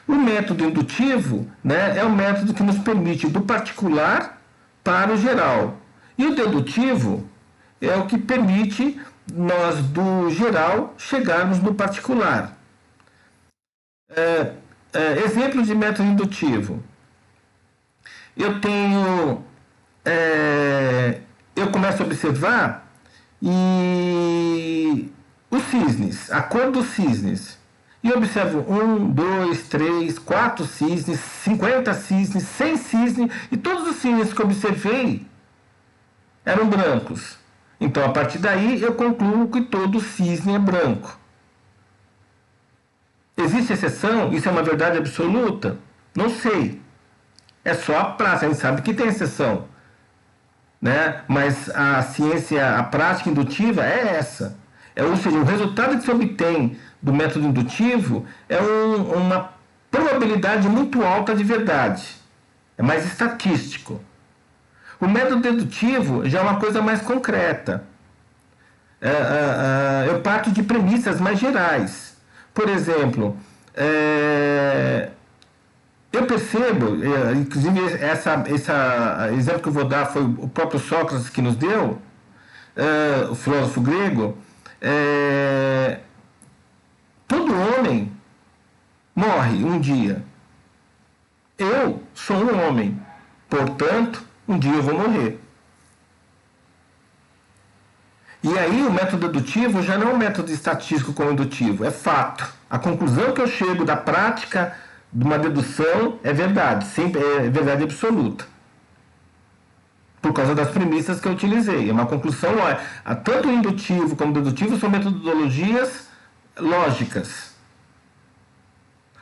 O método indutivo, né, é o método que nos permite do particular para o geral. E o dedutivo é o que permite nós, do geral, chegarmos no particular. Exemplo de método indutivo. Eu tenho... eu começo a observar e os cisnes, a cor dos cisnes. E eu observo 1, 2, 3, 4 cisnes, 50 cisnes, 100 cisnes, e todos os cisnes que eu observei eram brancos. Então, a partir daí, eu concluo que todo cisne é branco. Existe exceção? Isso é uma verdade absoluta? Não sei. É só a prática, a gente sabe que tem exceção, né? Mas a ciência, a prática indutiva é essa. Ou seja, o resultado que se obtém do método indutivo é uma probabilidade muito alta de verdade. É mais estatístico. O método dedutivo já é uma coisa mais concreta. Eu parto de premissas mais gerais. Por exemplo, eu percebo, inclusive esse exemplo que eu vou dar foi o próprio Sócrates que nos deu, o filósofo grego. Todo homem morre um dia. Eu sou um homem, portanto, um dia eu vou morrer. E aí o método dedutivo já não é um método estatístico como indutivo, é fato. A conclusão que eu chego da prática de uma dedução é verdade, sempre é verdade absoluta. Por causa das premissas que eu utilizei. É uma conclusão, tanto indutivo como dedutivo são metodologias lógicas.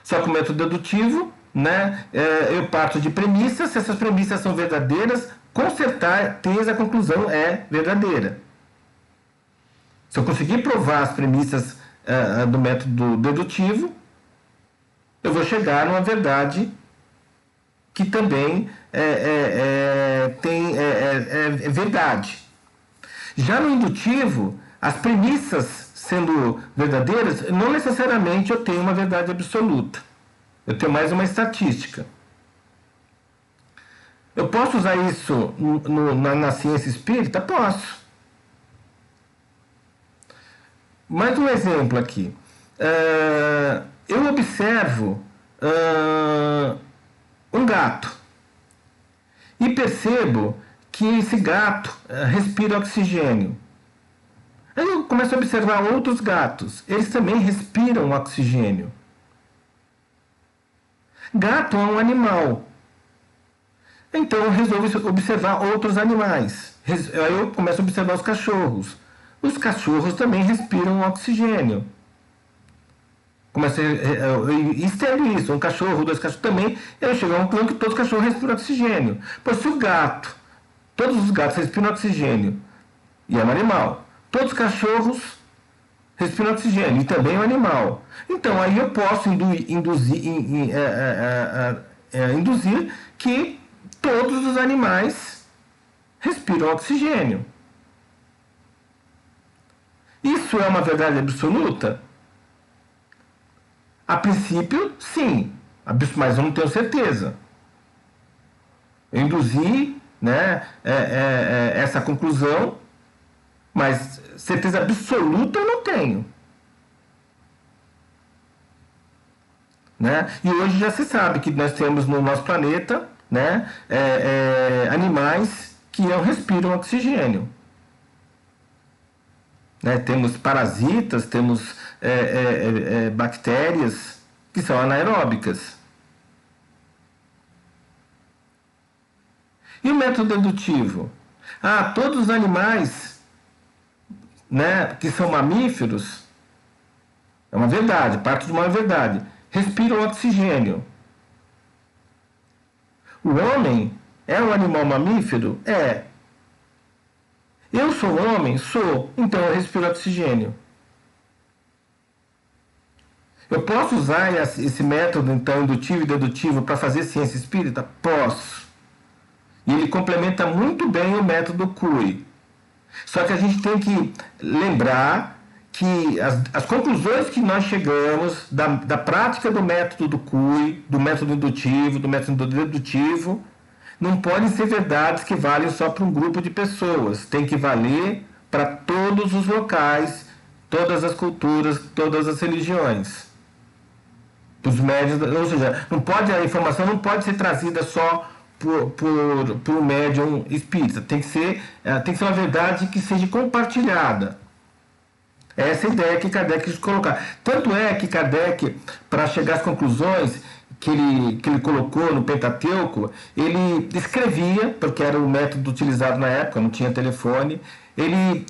Só que o método dedutivo, né, eu parto de premissas, se essas premissas são verdadeiras, com certeza a conclusão é verdadeira. Se eu conseguir provar as premissas do método dedutivo, eu vou chegar numa verdade que também é verdade. Já no indutivo, as premissas sendo verdadeiras, não necessariamente eu tenho uma verdade absoluta. Eu tenho mais uma estatística. Eu posso usar isso na ciência espírita? Posso. Mais um exemplo aqui. Eu observo um gato e percebo que esse gato respira oxigênio. Aí eu começo a observar outros gatos. Eles também respiram oxigênio. Gato é um animal. Então eu resolvo observar outros animais. Aí eu começo a observar os cachorros. Os cachorros também respiram oxigênio. Estendo isso, um cachorro, dois cachorros também, eu chego a um plano que todos os cachorros respiram oxigênio. Pois se o gato, todos os gatos respiram oxigênio, e é um animal, todos os cachorros respiram oxigênio, e também é um animal. Então aí eu posso induzir que todos os animais respiram oxigênio. Isso é uma verdade absoluta? A princípio, sim, mas eu não tenho certeza. Eu induzi, né, essa conclusão, mas certeza absoluta eu não tenho. Né? E hoje já se sabe que nós temos no nosso planeta, né, animais que não respiram oxigênio. Né? Temos parasitas, temos bactérias que são anaeróbicas. E o método dedutivo? Todos os animais, né, que são mamíferos, É uma verdade, parte de uma verdade. Respiram oxigênio. O homem é um animal mamífero? É. Eu sou homem? Sou. Então eu respiro oxigênio. Eu posso usar esse método, então, indutivo e dedutivo para fazer ciência espírita? Posso. E ele complementa muito bem o método Cury. Só que a gente tem que lembrar que as conclusões que nós chegamos da prática do método do Cury, do método indutivo, do método dedutivo, não podem ser verdades que valem só para um grupo de pessoas. Tem que valer para todos os locais, todas as culturas, todas as religiões. Os médios, ou seja, a informação não pode ser trazida só por um médium espírita. Tem que ser uma verdade que seja compartilhada. Essa é a ideia que Kardec quis colocar. Tanto é que Kardec, para chegar às conclusões que ele colocou no Pentateuco, ele escrevia, porque era o método utilizado na época, não tinha telefone, ele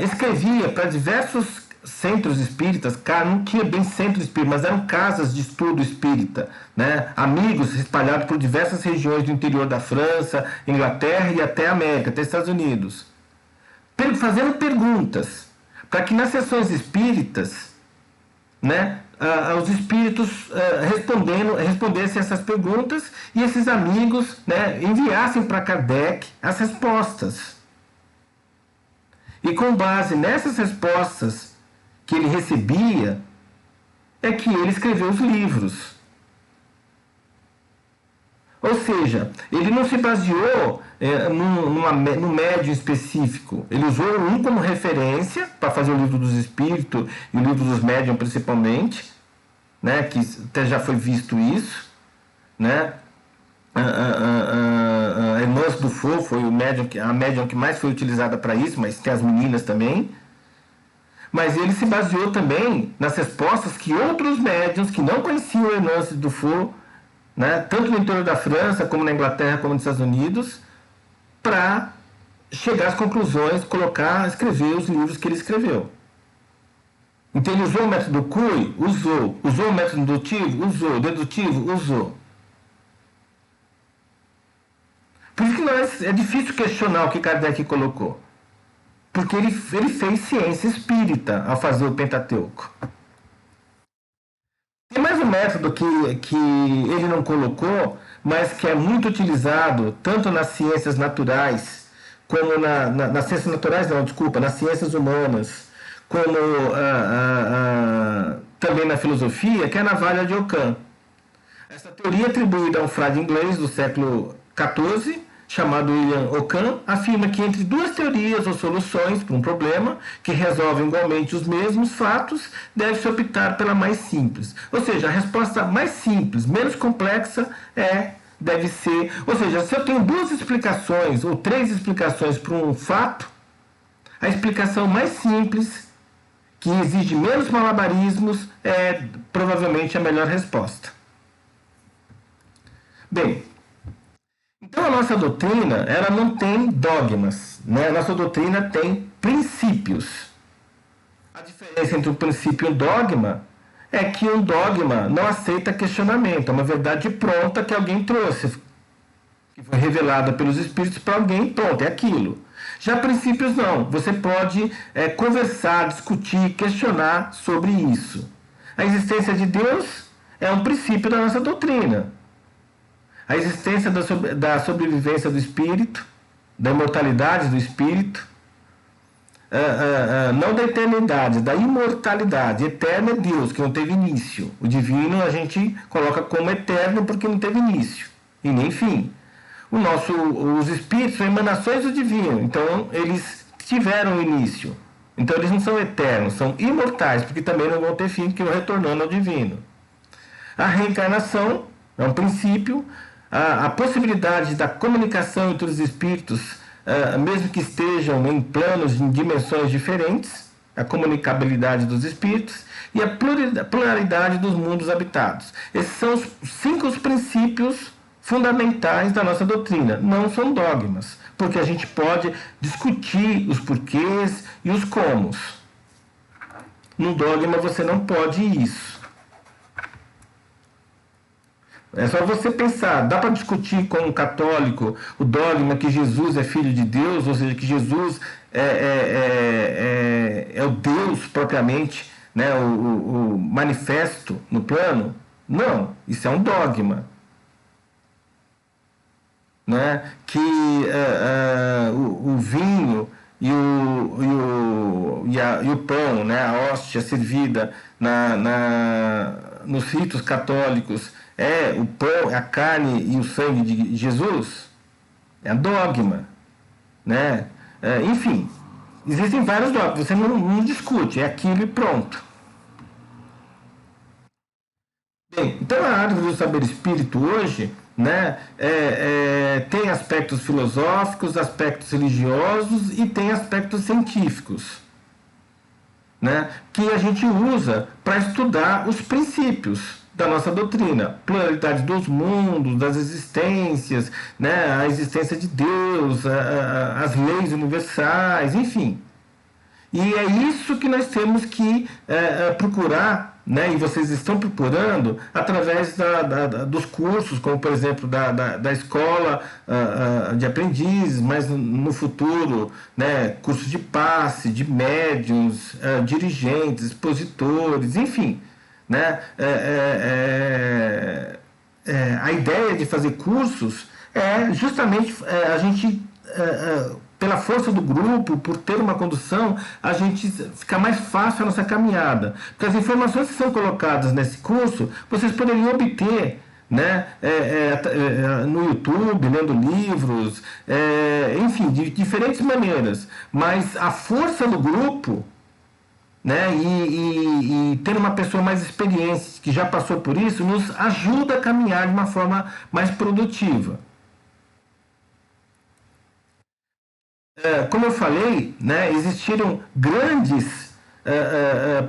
escrevia para diversos centros espíritas, não tinha bem centro espírita, mas eram casas de estudo espírita, né? Amigos espalhados por diversas regiões do interior da França, Inglaterra e até América, até Estados Unidos, fazendo perguntas, para que nas sessões espíritas, né, os espíritos respondessem essas perguntas e esses amigos, né, enviassem para Kardec as respostas. E com base nessas respostas que ele recebia, é que ele escreveu os livros. Ou seja, ele não se baseou num médium específico. Ele usou um como referência para fazer o livro dos espíritos e o livro dos médiuns principalmente, né, que até já foi visto isso, né? Hermance Dufour foi a médium que mais foi utilizada para isso, mas tem as meninas também. Mas ele se baseou também nas respostas que outros médiuns que não conheciam o Hermance Dufour, né, tanto no interior da França, como na Inglaterra, como nos Estados Unidos, para chegar às conclusões, escrever os livros que ele escreveu. Então ele usou o método Cury? Usou. Usou o método indutivo? Usou. Dedutivo? Usou. Por isso que é difícil questionar o que Kardec colocou. Porque ele fez ciência espírita ao fazer o Pentateuco. Tem mais um método que ele não colocou, mas que é muito utilizado tanto nas ciências naturais, como nas ciências naturais, não, desculpa, nas ciências humanas, como também na filosofia, que é a navalha de Ockham. Essa teoria atribuída a um frade inglês do século XIV, chamado William Ockham, afirma que entre duas teorias ou soluções para um problema que resolvem igualmente os mesmos fatos, deve-se optar pela mais simples. Ou seja, a resposta mais simples, menos complexa, deve ser... Ou seja, se eu tenho duas explicações ou três explicações para um fato, a explicação mais simples, que exige menos malabarismos, é provavelmente a melhor resposta. Bem, então a nossa doutrina, ela não tem dogmas, né? A nossa doutrina tem princípios. A diferença entre um princípio e um dogma é que um dogma não aceita questionamento, é uma verdade pronta que alguém trouxe, que foi revelada pelos espíritos para alguém, pronto, é aquilo. Já princípios não, você pode conversar, discutir, questionar sobre isso. A existência de Deus é um princípio da nossa doutrina. A existência da sobrevivência do espírito, da imortalidade do espírito, não da eternidade, da imortalidade. Eterno é Deus, que não teve início. O divino a gente coloca como eterno porque não teve início e nem fim. Os espíritos são emanações do divino, então eles tiveram início. Então eles não são eternos, são imortais, porque também não vão ter fim, porque vão retornando ao divino. A reencarnação é um princípio. A possibilidade da comunicação entre os espíritos, mesmo que estejam em planos, em dimensões diferentes, a comunicabilidade dos espíritos e a pluralidade dos mundos habitados. Esses são os 5 princípios fundamentais da nossa doutrina. Não são dogmas, porque a gente pode discutir os porquês e os comos. num dogma você não pode isso. É só você pensar, dá para discutir com um católico o dogma que Jesus é filho de Deus, ou seja, que Jesus é o Deus propriamente, né, o manifesto no plano? Não, isso é um dogma. Né, que o vinho e o pão, né, a hóstia servida nos ritos católicos é o pão, a carne e o sangue de Jesus, é dogma, né? Enfim, existem vários dogmas, você não discute, é aquilo e pronto. Bem, então a árvore do saber espírito hoje, né, tem aspectos filosóficos, aspectos religiosos e tem aspectos científicos, né, que a gente usa para estudar os princípios da nossa doutrina, pluralidade dos mundos, das existências, né, a existência de Deus, as leis universais, enfim. E é isso que nós temos que procurar, né, e vocês estão procurando através dos cursos, como por exemplo da escola de aprendizes, mas no futuro, né, cursos de passe, de médiuns, dirigentes, expositores, enfim. Né, a ideia de fazer cursos é justamente a gente pela força do grupo, por ter uma condução, a gente fica mais fácil a nossa caminhada. Porque as informações que são colocadas nesse curso, vocês poderiam obter, né, no YouTube, lendo livros, enfim, de diferentes maneiras. Mas a força do grupo, né, e ter uma pessoa mais experiente, que já passou por isso, nos ajuda a caminhar de uma forma mais produtiva. Como eu falei, né, existiram grandes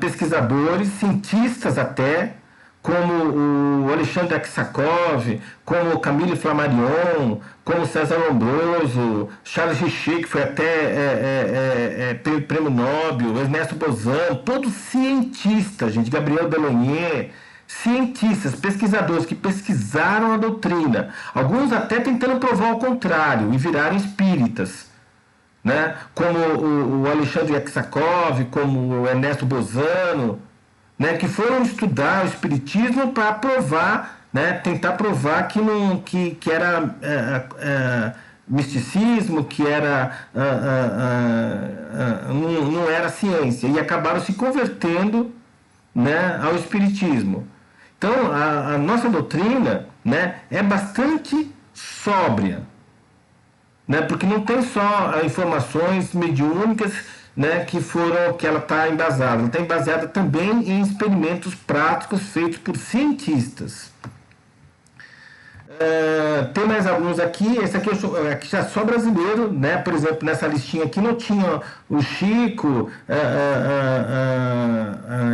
pesquisadores, cientistas até, como o Alexandre Aksakov, como o Camille Flammarion, como César Lombroso, Charles Richet, que foi até prêmio Nobel, Ernesto Bozano, todos cientistas, gente, Gabriel Delaunay, cientistas, pesquisadores que pesquisaram a doutrina, alguns até tentando provar o contrário e viraram espíritas. Né? Como o Alexandre Aksakov, como o Ernesto Bozano, né? Que foram estudar o espiritismo para provar, né? Tentar provar que era misticismo, que era não era ciência, e acabaram se convertendo, né, ao espiritismo. Então a nossa doutrina, né, é bastante sóbria, né, porque não tem só informações mediúnicas, né, que ela está embasada, ela está embasada também em experimentos práticos feitos por cientistas. Tem mais alguns aqui, esse aqui já é só brasileiro, né? Por exemplo, nessa listinha aqui não tinha o Chico,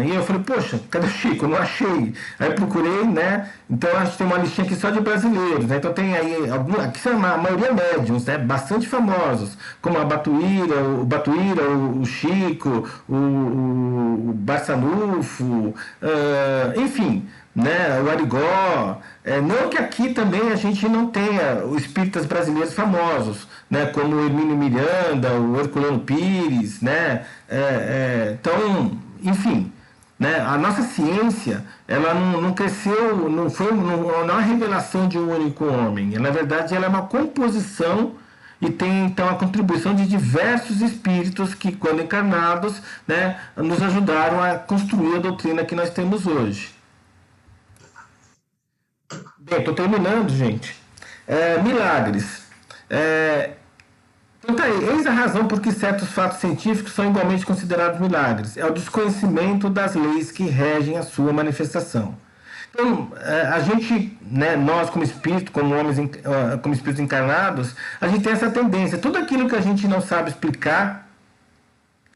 e eu falei, poxa, cadê o Chico? Eu não achei. Aí procurei, né? Então acho que tem uma listinha aqui só de brasileiros, né? Então tem aí alguns, aqui são a maioria médiums, né? Bastante famosos, como a Batuíra, o Chico, o Barçanufo, enfim, né, o Arigó, não que aqui também a gente não tenha os espíritas brasileiros famosos, né, como o Hermínio Miranda, o Herculano Pires, né, então, enfim, né, a nossa ciência, ela não cresceu, não é uma revelação de um único homem, na verdade ela é uma composição e tem então a contribuição de diversos espíritos que, quando encarnados, né, nos ajudaram a construir a doutrina que nós temos hoje. Bem, estou terminando, gente. Milagres. Então tá aí, eis a razão por que certos fatos científicos são igualmente considerados milagres. É o desconhecimento das leis que regem a sua manifestação. Então, a gente, né, nós como espírito, como homens, como espíritos encarnados, a gente tem essa tendência. Tudo aquilo que a gente não sabe explicar,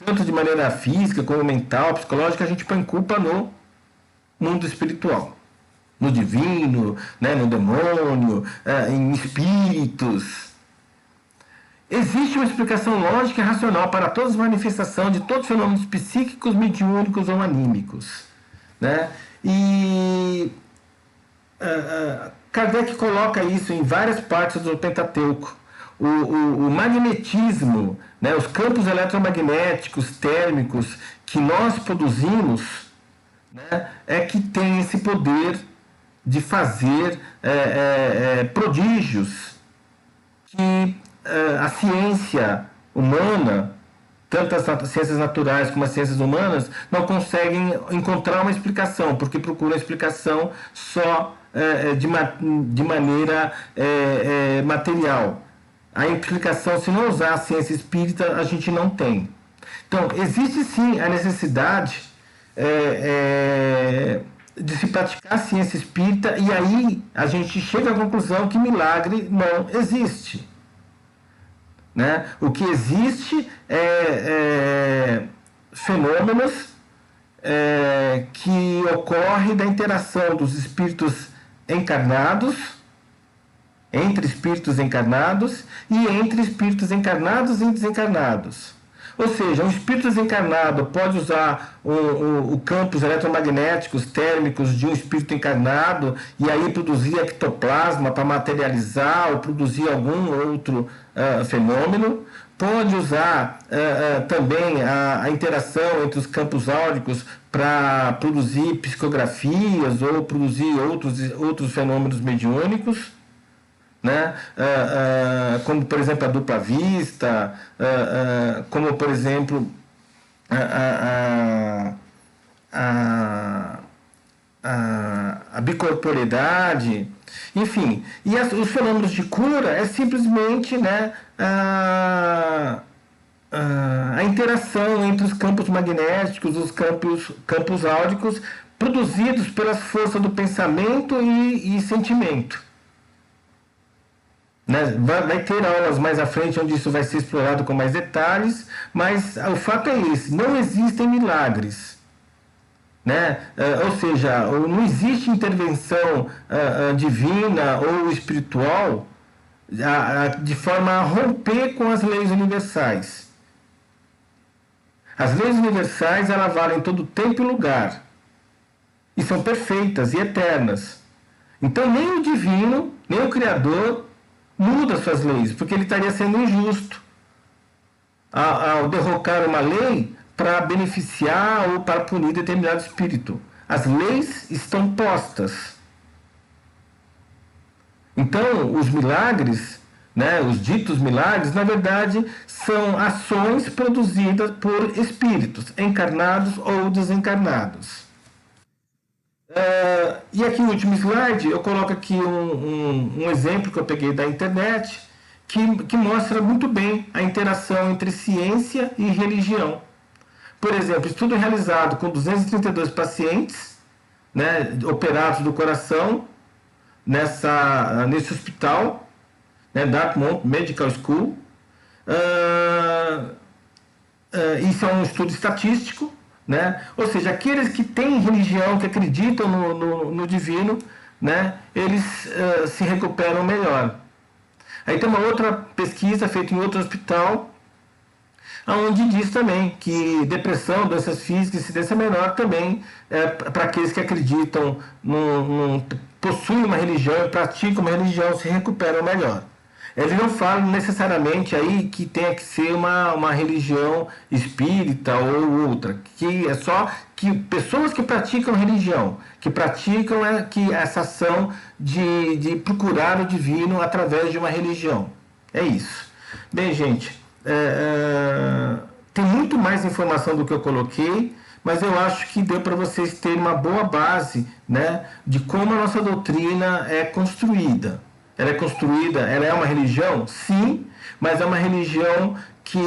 tanto de maneira física como mental, psicológica, a gente põe culpa no mundo espiritual. No divino, né, no demônio, em espíritos. existe uma explicação lógica e racional para todas as manifestações de todos os fenômenos psíquicos, mediúnicos ou anímicos, né? E Kardec coloca isso em várias partes do Pentateuco. O magnetismo, né, os campos eletromagnéticos, térmicos que nós produzimos, né, é que tem esse poder de fazer prodígios que a ciência humana, tanto as ciências naturais como as ciências humanas, não conseguem encontrar uma explicação, porque procuram a explicação só de maneira material. A explicação, se não usar a ciência espírita, a gente não tem. Então, existe sim a necessidade de se praticar a ciência espírita, e aí a gente chega à conclusão que milagre não existe. Né? O que existe é fenômenos que ocorrem da interação dos espíritos encarnados, entre espíritos encarnados e entre espíritos encarnados e desencarnados. Ou seja, um espírito desencarnado pode usar o campos eletromagnéticos térmicos de um espírito encarnado e aí produzir ectoplasma para materializar ou produzir algum outro fenômeno. Pode usar também a interação entre os campos áuricos para produzir psicografias ou produzir outros fenômenos mediúnicos, né? Como por exemplo a dupla vista, como por exemplo a bicorporeidade, enfim. E os fenômenos de cura é simplesmente, né, a interação entre os campos magnéticos, os campos áuricos, produzidos pelas forças do pensamento e sentimento. Né? Vai ter aulas mais à frente onde isso vai ser explorado com mais detalhes, mas o fato é esse: não existem milagres. Né? Ou seja, não existe intervenção divina ou espiritual de forma a romper com as leis universais. As leis universais, elas valem todo tempo e lugar, e são perfeitas e eternas. Então nem o divino, nem o Criador muda suas leis, porque ele estaria sendo injusto ao derrocar uma lei para beneficiar ou para punir determinado espírito. As leis estão postas. Então, os milagres, né, os ditos milagres, na verdade, são ações produzidas por espíritos, encarnados ou desencarnados. E aqui no último slide, eu coloco aqui um exemplo que eu peguei da internet, que mostra muito bem a interação entre ciência e religião. Por exemplo, estudo realizado com 232 pacientes, né, operados do coração, nesse hospital, né, Dartmouth Medical School. Isso é um estudo estatístico, né? Ou seja, aqueles que têm religião, que acreditam no divino, né, eles se recuperam melhor. Aí tem uma outra pesquisa feita em outro hospital, onde diz também que depressão, doenças físicas, incidência menor também para aqueles que acreditam, possuem uma religião e praticam uma religião, se recuperam melhor. Eles não falam necessariamente aí que tenha que ser uma religião espírita ou outra, que é só que pessoas que praticam religião, que praticam essa ação de procurar o divino através de uma religião. É isso. Bem, gente, tem muito mais informação do que eu coloquei, mas eu acho que deu para vocês terem uma boa base, né, de como a nossa doutrina é construída. Ela é uma religião? Sim, mas é uma religião que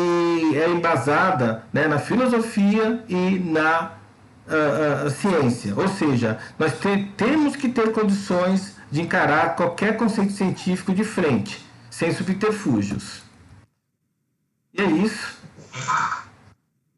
é embasada, né, na filosofia e na ciência. Ou seja, nós temos que ter condições de encarar qualquer conceito científico de frente, sem subterfúgios. E é isso.